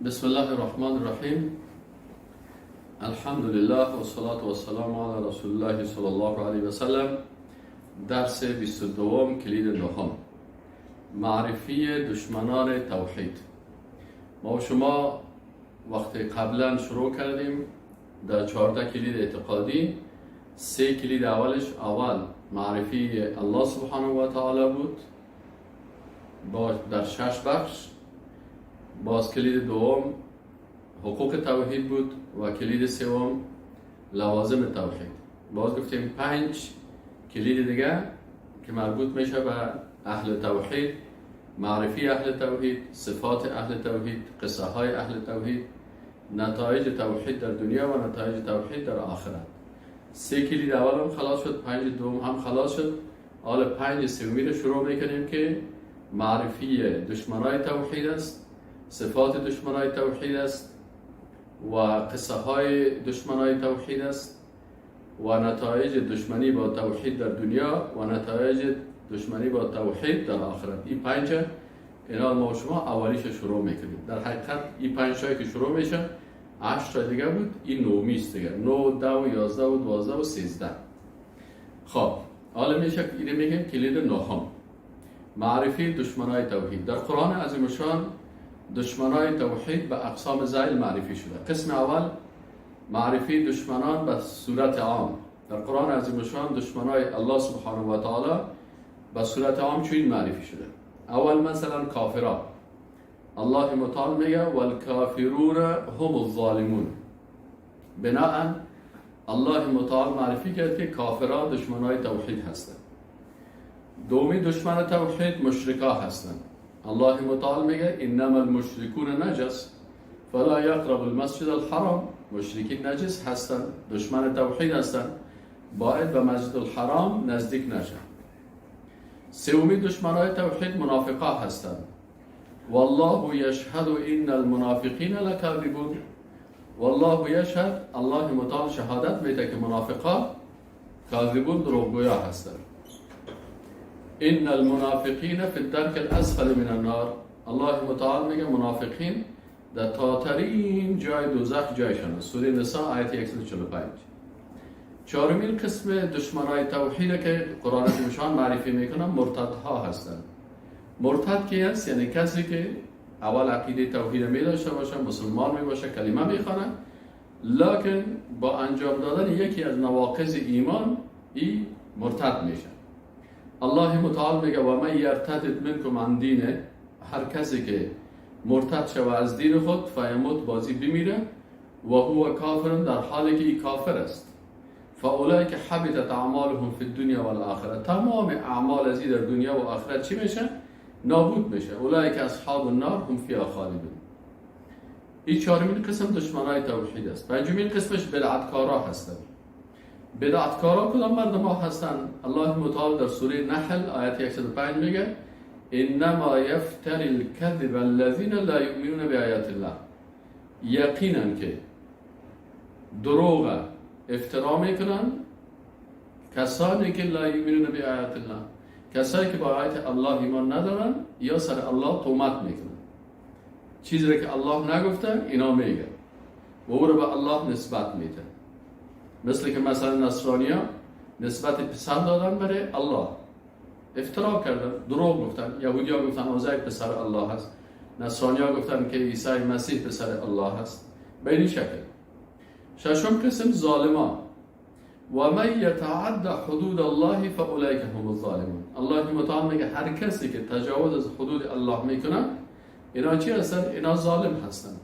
بسم الله الرحمن الرحیم. الحمد لله و صلاة و سلام علی رسول الله صلی الله علیه و سلم. درس 22 کلید نهم، معرفی دشمنان توحید. ما و شما وقتی قبلا شروع کردیم در 14 کلید اعتقادی. 3 کلید اول معرفی الله سبحانه و تعالی بود در 6 بخش. باز کلید دوم حقوق توحید بود و کلید سوم لوازم توحید. باز گفتیم 5 کلید دیگه که مربوط میشه به اهل توحید، معرفی اهل توحید، صفات اهل توحید، قصه های اهل توحید، نتایج توحید در دنیا و نتایج توحید در آخرت. 3 کلید اول هم خلاص شد، 5 دوم هم خلاص شد. حالا 5 سومی رو شروع میکنیم که معرفی دشمنای توحید است، صفات دشمنای توحید است و قصه های دشمنای توحید است و نتایج دشمنی با توحید در دنیا و نتایج دشمنی با توحید در آخرت. این 5 اینا ما شما اولیش شروع میکنیم. در حقیقت این 5 که شروع میشه 8 تا دیگه بود، این نومی است دیگه. 9 10 11 و 12 و 13. خب حالا میشه اینو میگیم کلید نهم، معرفی دشمنای توحید. در قرآن عظیم شان دشمنای توحید به اقسام زائل معرفی شده. قسم اول معرفی دشمنان به صورت عام. در قرآن عظیم شان دشمنای الله سبحانه و تعالی به صورت عام چنین معرفی شده. اول مثلا کافران، الله متعال میگه والکافرون هم الظالمون. بناء الله متعال معرفی کرد که کافران دشمنای توحید هستند. دومی دشمن توحید مشرکا هستند. الله متعال میگه انما المشركون نجس فلا يقرب المسجد الحرام. مشرکین نجس هستند، دشمن توحید هستند، باید به مسجد الحرام نزدیک نشن. سومی دشمنای توحید منافقا هستند. والله یشهد ان المنافقین لکاذبون. والله یشهد، الله متعال شهادت میده که منافقا کاذبون، دروغگویا هستند. ان المنافقین فی الدرک الاسفل من النار. الله متعال میگه منافقین در تاترین جای دوزخ جایشان است. سوره نساء آیت 145. چهارمین قسم دشمنای توحید که قرآن عظیم معرفی میکنه مرتدها هستند. مرتد کی است؟ یعنی کسی که اول عقیده توحید می داشته باشه، مسلمان می باشه، کلمه میخونه، لکن با انجام دادن یکی از نواقض ایمان ای مرتد میشه. الله متعال میگه و من یرتد منکم عن دینه. هر کسی که مرتد شود از دین خود فیموت، بازی بمیره، و هو کافر، در حالی که ای کافر است. فاولئک حبطت اعمالهم فی الدنیا و الاخره. تمام اعمال از در دنیا و آخرت چی میشه؟ نابود میشه. اولئک اصحاب النار هم فیها خالدون. این چهارمین قسم دشمنای توحید است. پنجمین قسمش بدعتکارا هستند. بدعتکارا کدام مردم ها هستند؟ الله متعال در سوره نحل آیت 105 میگه انما یفتری الکذب الذین لا یؤمنون بآیات الله. یقینا که دروغ افترا میکنن کسانی که لا یؤمنون بآیات الله، کسایی که با آیات الله ایمان ندارن یا سر الله تهمت میکنن. چیزی که الله نگفته اینا میگه و او رو به الله نسبت میده. مثل که مثلا نصرانی‌ها نسبت پسر دادن برای الله، افترا کردن، دروغ گفتن. یهودی‌ها گفتن عزیر پسر الله هست، نصرانی‌ها گفتن که عیسی مسیح پسر الله هست. به این شکل. ششم قسم ظالمان. و من یتعد حدود الله فاولئک هم الظالمون. الله متعال میگه هر کسی که تجاوز از حدود الله میکنه اینا چی هستن؟ اینا ظالم هستن.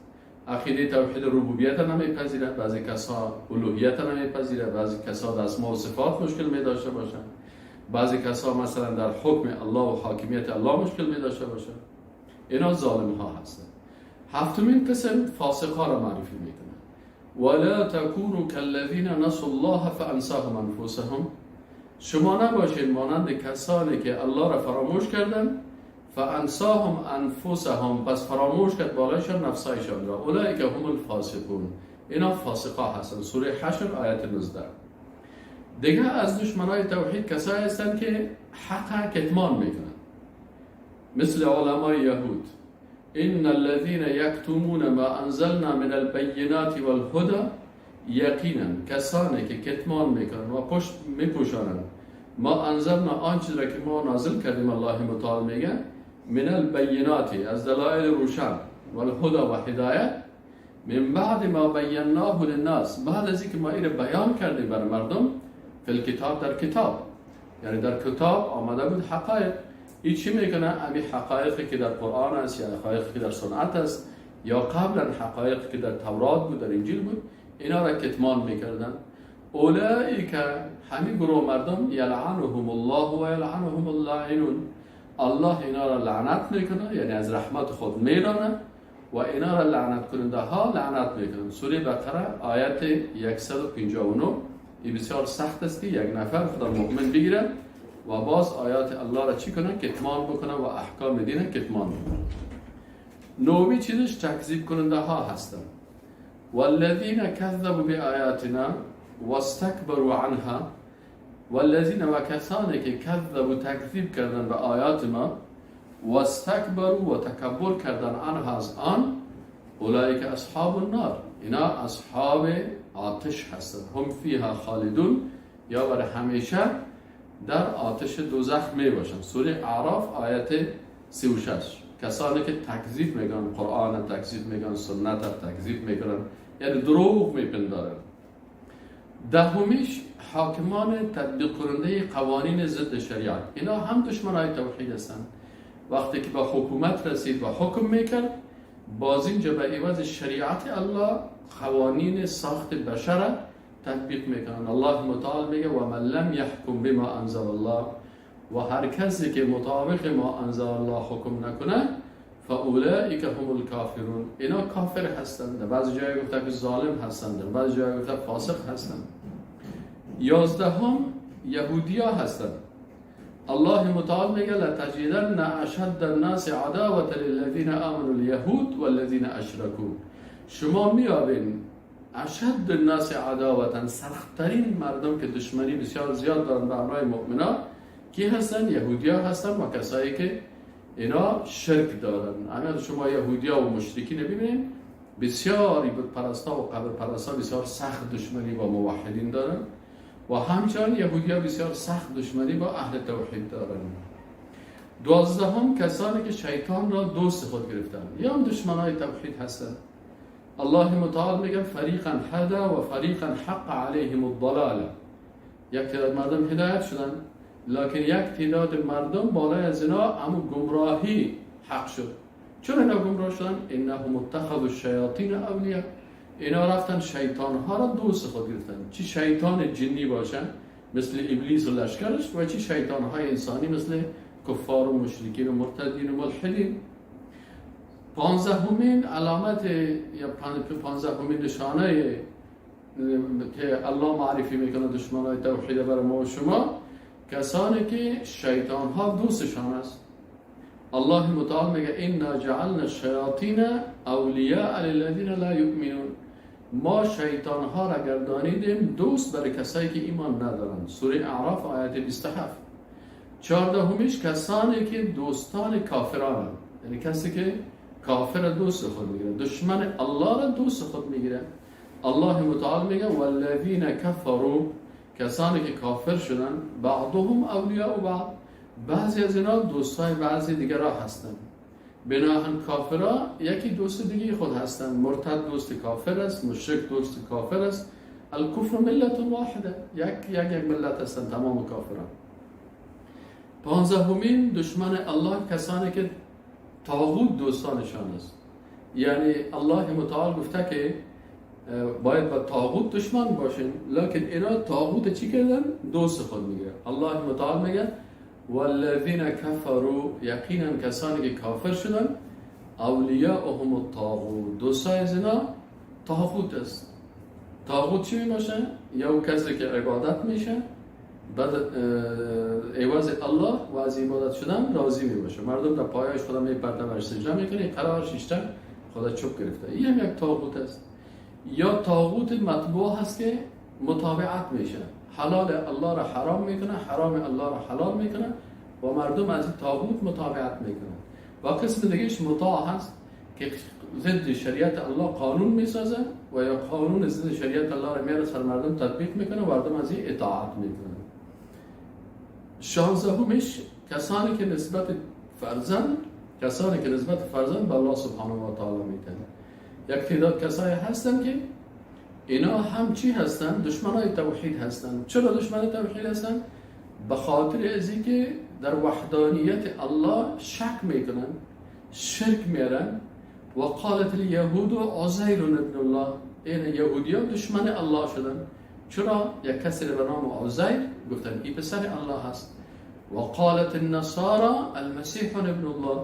عقیده توحید ربوبیت نمیپذیره، بعضی کسا الوهیت نمیپذیره، بعضی کسا در اسماء و صفات مشکل می داشته باشن، بعضی کسا مثلا در حکم الله و حاکمیت الله مشکل می داشته باشن. اینا ظالم ها هستن. هفتمین قسم فاسقا را معرفی میکنه. ولا تکونوا کالذین نسوا الله فانساهم انفسهم. شما نباشید مانند کسانی که الله را فراموش کردند، فانساهم انفسهم، پس فراموش کرد بالایشان نفسایشان را. اولئک هم الفاسقون. اینا فاسقا هستند. سوره حشر آیت 19. دیگه از دشمنای توحید کسایی هستند که حق کتمان میکنند، مثل علمای یهود. ان الذين يكتمون ما انزلنا من البينات والهدى، یقینا کسانی که کتمان میکنن و پشت میپوشانند ما انزلنا آنچه را که ما نازل کردیم، الله متعال میگه من البینات، از دلایل روشن، و الهدى و هدایت، من بعد ما بیناه للناس، بعد از اینکه ما این بیان کردیم بر مردم، فی الکتاب، در کتاب، یعنی در کتاب آمده بود حقایق. این چی میکنه؟ امی حقایقی که در قرآن است یا حقایقی که در سنت است یا قبلا حقایقی که در تورات بود، در انجیل بود، اینا را کتمان میکردن. اولئک، همین گروه مردم، یلعنهم الله و یلعنهم اللاعنون، الله اینا را لعنت میکنه، یعنی از رحمت خود میرانه و اینا را لعنت کننده ها لعنت میکنن. سوره بقره آیت 159. این بسیار سخت است که یک نفر خدا مؤمن بگیره و باز آیات الله را چی کنه؟ کتمان بکنه و احکام دین کتمان بکنه. نومی چیزش تکذیب کننده ها هستند. والذین کذبوا بآیاتنا واستکبروا عنها، والذین، و کسانی که کذبوا تکذیب کردن به آیات ما، واستکبروا و تکبر کردن عنها از آن، اولئک اصحاب النار، اینا اصحاب آتش هستند. هم فیها خالدون، یا برای همیشه در آتش دوزخ می باشند. سوره اعراف آیت 36. کسانی که تکذیب میکنن قرآن، تکذیب میکنن سنت، تکذیب میکنن، یعنی دروغ میپندارن. دهمیش حاکمان تطبیق کننده قوانین ضد شریعت، اینا هم دشمنای توحید هستند. وقتی که به حکومت رسید و حکم میکرد، باز اینجا به عوض شریعت الله قوانین ساخت بشر تطبیق میکنن. الله متعال میگه و من لم یحکم بما انزل الله، و هر کسی که مطابق ما انزل الله حکم نکنه، فاولئک هم الکافرون، اینا کافر هستند. در بعضی جای گفته که ظالم هستند، در بعضی جای گفته فاسق هستند. 11 یهودیا هستند. الله متعال میگه لتجدن اشد الناس عداوة للذین آمنوا اليهود والذین اشركوا، شما میابین اشد الناس عداوة، سختترین مردم که دشمنی بسیار زیاد دارن به همراه مؤمنان کی هستن؟ یهودیا هستن و کسایی که اینا شرک دارن. اگر شما یهودیا و مشرکین ببینید، بسیاری بود پرستا و قبر پرستا بسیار سخت دشمنی با موحدین دارن و همچنان یهودیا بسیار سخت دشمنی با اهل توحید دارن. 12 کسانی که شیطان را دوست خود گرفتن، یا هم دشمنای توحید هستن. الله متعال میگه فریقا هدا و فریقا حق علیهم الضلاله، یک تعداد مردم هدایت شدن، لکن یک تعداد مردم بالای از اینا اما گمراهی حق شد. چون اینا گمراه شدن؟ انهم اتخذوا الشیاطین اولیاء، اینا رفتن شیطان ها را دوست خود گرفتن. چی شیطان جنی باشن مثل ابلیس و لشکرش، و چی شیطان های انسانی مثل کفار و مشرکین و مرتدین و ملحدین. 15مین علامت یا 15مین نشانه که الله معرفی میکنه دشمنای توحید برای ما و شما، کسانی که شیطان ها دوستشان است. الله متعال میگه انا جعلنا الشیاطین اولیاء للذین لا یؤمنون، ما شیطان ها را گردانیدیم دوست برای کسایی که ایمان ندارند. سوره اعراف آیت 27. 14 کسانی که دوستان کافران، یعنی کسی که کافر دوست خود میگیره، دشمن الله را دوست خود میگیره. الله متعال میگه والذین کفروا، کسانی که کافر شدن، بعضهم اولیاء بعض، بعضی از اینا دوستای بعضی دیگر را هستند. بناهن کافرها یکی دوست دیگه خود هستند. مرتد دوست کافر است، مشرک دوست کافر است. الکفر ملت واحده، یک ملت هستند تمام کافران. 15مین دشمن الله کسانی که طاغوت دوستانشان است. یعنی الله متعال گفته که باید با طاغوت دشمن باشین، لکن اینا طاغوت چی کردن؟ دوست خود میگه. الله متعال میگه والذین کفروا، یقینا کسانی که کافر شدن، اولیاءهم الطاغوت، دوستای از اینا طاغوت است. طاغوت چی میشه؟ یا کسی که عبادت میشه بعد عوض الله و از عبادت شدن راضی میباشه، مردم در پایش خدا میپرده و سجده میکنه، قرار شیشته خدا چوب گرفته. این هم یک طاغوت است. یا طاغوت مطبوع هست که متابعت میشه، حلال الله را حرام میکنه، حرام الله را حلال میکنه و مردم از طاغوت متابعت میکنه. و قسم دیگهش مطاع هست، که ضد شریعت الله قانون میسازه و یا قانون ضد شریعت الله را میاره سر مردم تطبیق میکنه و مردم از این اطاعت میکنه. 16 کسانی که نسبت فرزند به الله سبحانه و تعالی میتن. یک تعداد کسایی هستن که اینا هم چی هستن؟ دشمنای توحید هستن. چرا دشمن توحید هستن؟ به خاطر ازی که در وحدانیت الله شک میکنن، شرک میارن. و قالت الیهود عزیر ابن الله، این یهودیان دشمن الله شدن. چرا؟ یک کسی به نام عزیر گفتن این پسر الله هست. و قالت النصارى المسیح ابن الله،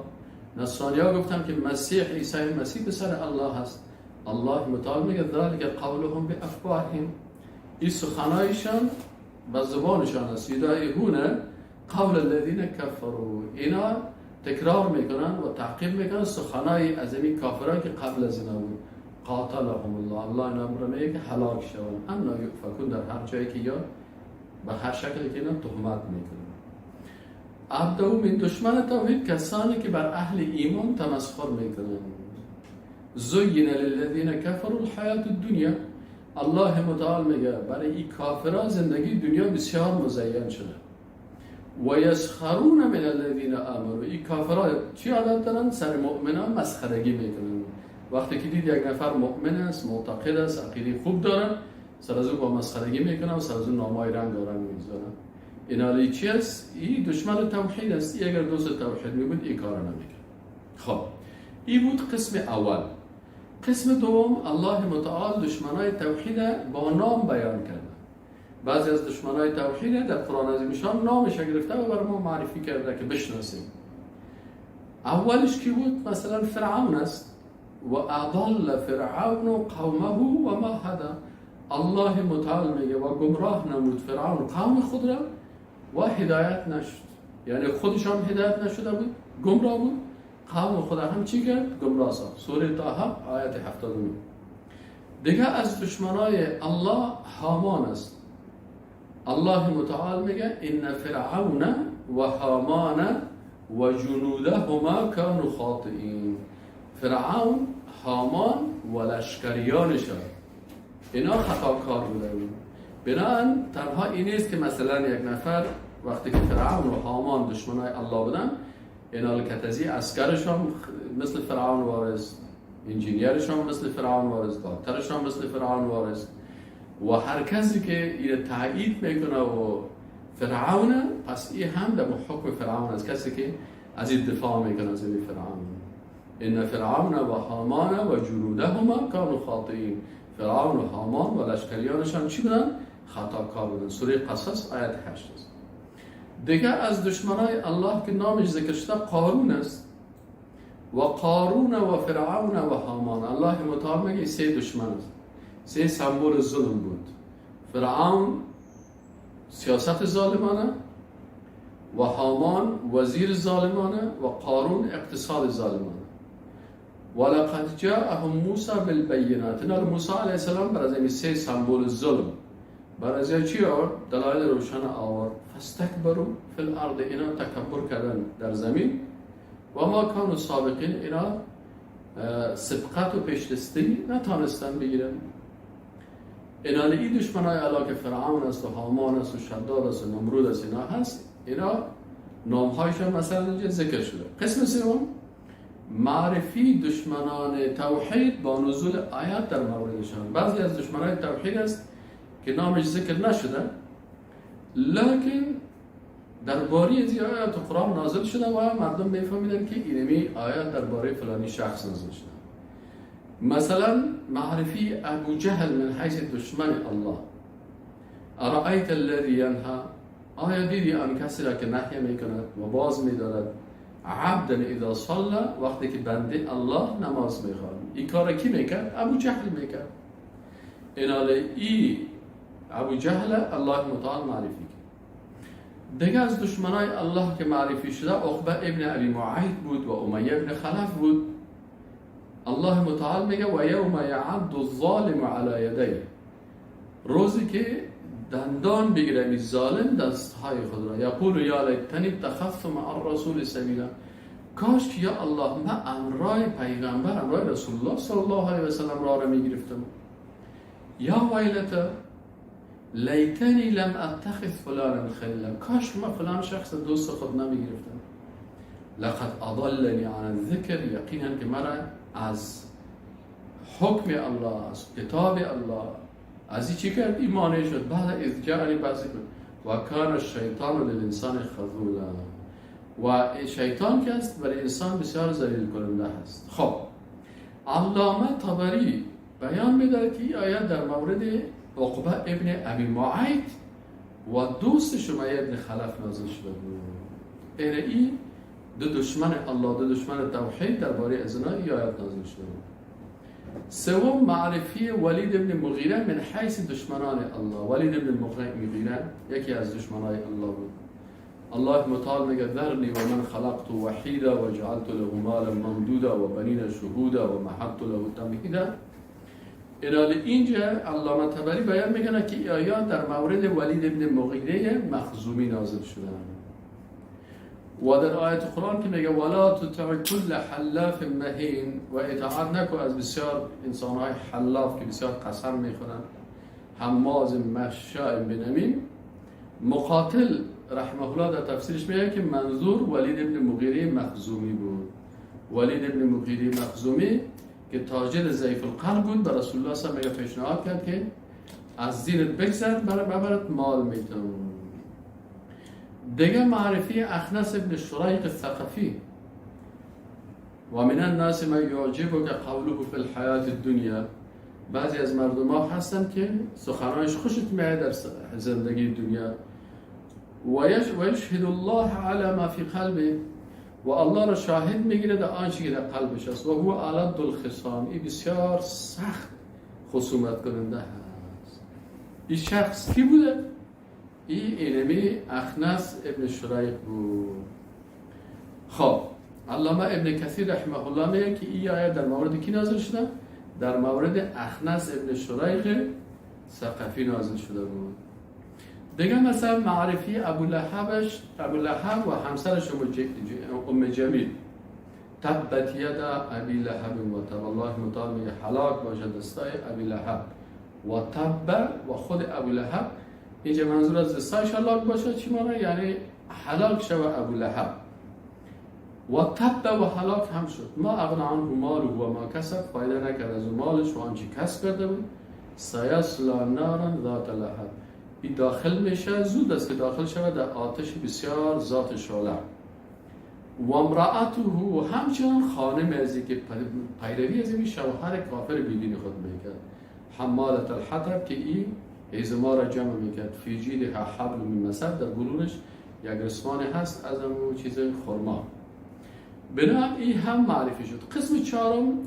نصاریا گفتن که مسیح عیسی مسیح پسر الله هست. الله متعال میگه ذلك قولهم بافواههم، این سخنایشان به زبانشان است. یدعون قول الذين كفروا، اینا تکرار میکنن و تعقیب میکنن سخنای از این کافران که قبل از اینا بود. قاتلهم الله، الله اینا رو میگه که هلاک شوند. انا یؤفکون، در هر جایی که یا به هر شکلی که اینا تهمت میکنن. دومین دشمن توحید کسانی که بر اهل ایمان تمسخر میکنن. زین للذین کفروا الحیات الدنیا، الله متعال میگه برای این کافران زندگی دنیا بسیار مزین شده. و یسخرون من الذین آمنوا، این کافران چی عادت دارن؟ سر مؤمنان مسخرگی میکنن. وقتی که دید یک نفر مؤمن است، معتقد است، عقیده خوب داره، سر از او با مسخرگی میکنن و سر از او نامای رنگ و رنگ میذارن. این حالی چی است؟ این دشمن توحید است. اگر دوست توحید میبود این کار نمیکرد. خب این بود قسم اول. قسم دوم، الله متعال دشمنای توحید با نام بیان کرده. بعضی از دشمنای توحید در قرآن عظیمشان نامش گرفته و برای ما معرفی کرده که بشناسیم. اولش کی بود؟ مثلا فرعون است. و اضل فرعون قومه و ما هدی، الله متعال میگه و گمراه نمود فرعون قوم خود را و هدایت نشد. یعنی خودشان هدایت نشده بود، گمراه بود، قوم خود هم چی کرد؟ گمراه ساخت. سوره طه آیت 79. دیگه از دشمنای الله هامان است. الله متعال میگه ان فرعون و هامان و جنودهما كانوا خاطئین. فرعون، هامان و لشکریانشان اینا خطاکار بودن. بنابراین تنها این نیست که مثلا یک نفر وقتی که فرعون و هامان دشمنای الله بودن، اینا کتازی عسکرشان مثل فرعون وارث، انجینیرشان مثل فرعون وارث، دکترشان مثل فرعون وارث، و هر کسی که این تایید میکنه و فرعون، پس این هم در حکم فرعون است، کسی که از این دفاع میکنه از این فرعون. ان فرعون و هامان و جنودهما كانوا خاطئین. فرعون و هامان و لشکریانشان چی بودن؟ خطاکار بودن. سوره قصص آیت 8 است. دیگه از دشمنای الله که نامش ذکر شده قارون است. و قارون و فرعون و هامان، الله متعال میگه سه دشمن است، سه سمبل ظلم بود. فرعون سیاست ظالمانه، و هامان وزیر ظالمانه، و قارون اقتصاد ظالمانه. ولقد جاءهم موسی بالبینات، اینا موسی علیه السلام برای این سه سمبل ظلم برای چی آورد؟ دلایل روشن آورد. فاستکبروا فی الارض، اینا تکبر کردن در زمین. و ما کانوا سابقین، اینا سبقت و پیشدستی نتانستن بگیرن. اینا این دشمنای الله که فرعون است و هامان است و شداد است و نمرود است، اینا هست. اینا نامهایشان مثلا اینجا ذکر شده. قسم سوم، معرفی دشمنان توحید با نزول آیات در موردشان. بعضی از دشمنان توحید است که نامش ذکر نشده، لیکن درباره از این آیات قرآن نازل شده و مردم میفهمیدن که اینمی آیات درباره فلانی شخص نازل شده. مثلا معرفی ابو جهل من حیث دشمن الله. ارائیت الذی ینها، آیا دیدی آن کسی را که نهی میکند و باز میدارد عبدا اذا صلى، وقتی که بنده الله نماز میخواند. این کار کی میکرد؟ ابو جهل میکرد. ای ابو جهل الله متعال معرفی کرد. دیگه از دشمنای الله که معرفی شده عقبه ابن ابی معیط بود و امیه ابن خلف بود. الله متعال میگه و یوم یعض الظالم علی یدیه، روزی که دندان بگیره این ظالم دستهای خود را. یقول یا لیتنی اتخذت مع الرسول سبیلا، کاش که یا الله من امرای پیغمبر امرای رسول الله صلی الله علیه و سلم را میگرفتم. یا ویلتا لیتنی لم اتخذ فلانا خلیلا، کاش ما فلان شخص دوست خود نمیگرفتم. لقد اضلنی عن الذکر، یقینا که مرا از حکم الله، از کتاب الله، از این چی کرد ایمانه شد. بعد از جعلی بازی کرد و کان الشیطان للانسان خذولا، و شیطان که است برای انسان بسیار ذلیل کننده هست. خب علامه طبری بیان می‌دهد که این آیات در مورد عقبه ابن ابی معیط و دوست شمیه ابن خلف نازل شده بود. این دو دشمن الله، دو دشمن توحید درباره از اینا این آیات نازل شده بود. سوم معرفی ولید ابن مغیره من حیث دشمنان الله. ولید ابن مغیره یکی از دشمنان الله بود. الله متعال میگه ذرنی و من خلقت وحیدا و جعلت له مالا ممدودا و بنین شهودا و مهدت له تمهیدا. اینجا علامه طبری بیان میکنه که آیات در مورد ولید ابن مغیره مخزومی نازل شدن. و در آیت قرآن که میگه ولا تطع كل حلاف مهین، و اطاعت نکو از بسیار انسانهای حلاف که بسیار قسم میخورن، حماز مشاء بنمیم. مقاتل رحمه الله در تفسیرش میگه که منظور ولید ابن مغیره مخزومی بود. ولید ابن مغیره مخزومی که تاجر ضعیف القلب بود، به رسول الله صلی الله علیه و آله پیشنهاد کرد که از دینت بگذر ببرت مال میتون. دیگه معرفی اخنس ابن شریق الثقفی و من الناس ما یعجبک قوله فی الحیات الدنیا. بعضی از مردم ها هستن که سخنانش خوشت میاد در زندگی دنیا. و یشهد الله علی ما فی قلبه، و الله را شاهد میگیره در آنچه که در قلبش است. و هو علد الخصام، این بسیار سخت خصومت کننده هست. این شخص کی بوده؟ این اینمی اخنس ابن شریق بود. خب علامه ابن کثیر رحمه الله میگه که این آیه در مورد کی نازل شده؟ در مورد اخنس ابن شریق ثقفی نازل شده بود. دیگه مثلا معرفی ابو لهب و همسرش ام جمیل. تبت ید ابی لهب و تب، الله متعال میگه هلاک باشد دستای ابی لهب و تب، و خود ابو لهب. اینجا منظور از دستایش هلاک باشد چی معنی؟ یعنی هلاک شود ابو لهب و تب و هلاک هم شد. ما اغنى عنه ماله و ما کسب، فایده نکرد از مالش و آنچه کسب کرده بود. سیصلی نارا ذات لهب، این داخل میشه، زود است که داخل شود در آتش بسیار ذات شعله. و امرأته، و همچنان خانم ازی که پیروی از این شوهر کافر بیدین خود میکرد. حمالت الحطب، که این ازما را جمع میکرد. فی جیدها حبل من مسد، در بلونش یک رسمان هست از اون چیز خرما. بنابراین این هم معرفی شد. قسم چهارم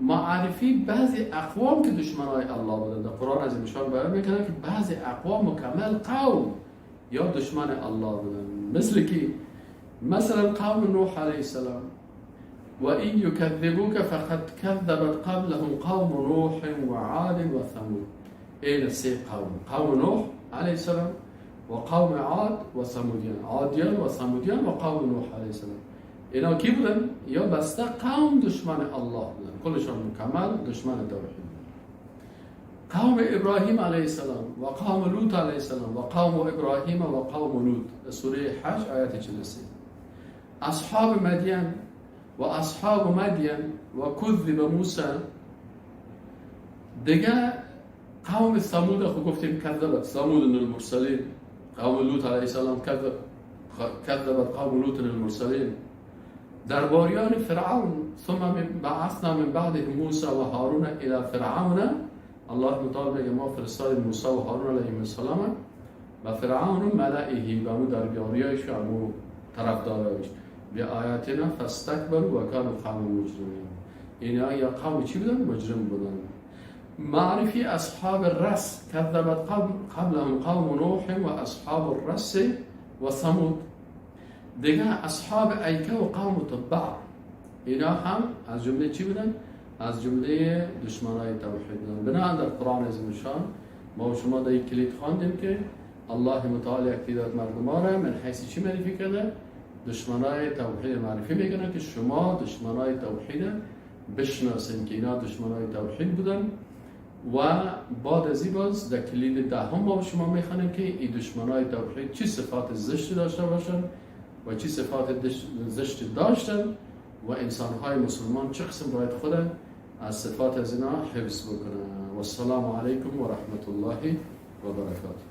معرفی بعضی اقوام که دشمنای الله بودند. در قرآن از ایشان بیان میکنه که بعضی اقوام مکمل قوم یا دشمن الله بودند. مثل کی؟ مثلا قوم نوح علیه السلام. و این یکذبوک فقد کذبت قبلهم قوم نوح و عاد و ثمود. این سه قوم نوح علیه السلام و قوم عاد و ثمودیان، عادیان و ثمودیان و قوم نوح علیه السلام. اینا کی بودن؟ یا بسته قوم دشمن الله بودن، کلشان مکمل دشمن توحید. قوم ابراهیم علیه السلام و قوم لوط علیه السلام و قوم ابراهیم و قوم لوط، سوره حج آیت 43. اصحاب مدین و اصحاب مدین و کذب موسی. دیگه قوم ثمود خو گفتیم کذبت ثمود المرسلین. قوم لوط علیه السلام کذبت قوم لوط المرسلین. درباریان فرعون. ثم بعثنا من بعده موسی و هارون الى فرعون. الله متعال میگه ما فرستادیم موسی و هارون علیهم السلام و فرعون و ملئه، و اون درباریایش و اون طرفدارایش. به آیاتنا فاستکبروا و کانوا قوم مجرمین. اینا یا قوم چی بودن؟ مجرم بودن. معرفی اصحاب الرس. کذبت قبلهم قوم نوح و اصحاب الرس و ثمود. دیگه اصحاب ایکه و قوم تبع، اینا هم از جمله چی بودن؟ از جمله دشمنای توحید بودن. بنابراین در قرآن عظیم‌الشان ما و شما در کلید خواندیم که الله متعال اکتیداد مردم را من حیث چی معرفی کرده؟ دشمنای توحید معرفی میکنه که شما دشمنای توحید بشناسین که اینا دشمنای توحید بودن. و بعد از این باز در کلید دهم ما شما میخوانیم که این دشمنای توحید چی صفات زشت داشته باشن و چی صفات زشت داشتن و انسانهای مسلمان چه قسم باید خود از صفات از اینا حفظ بکنن. و السلام علیکم و رحمت الله و برکاته.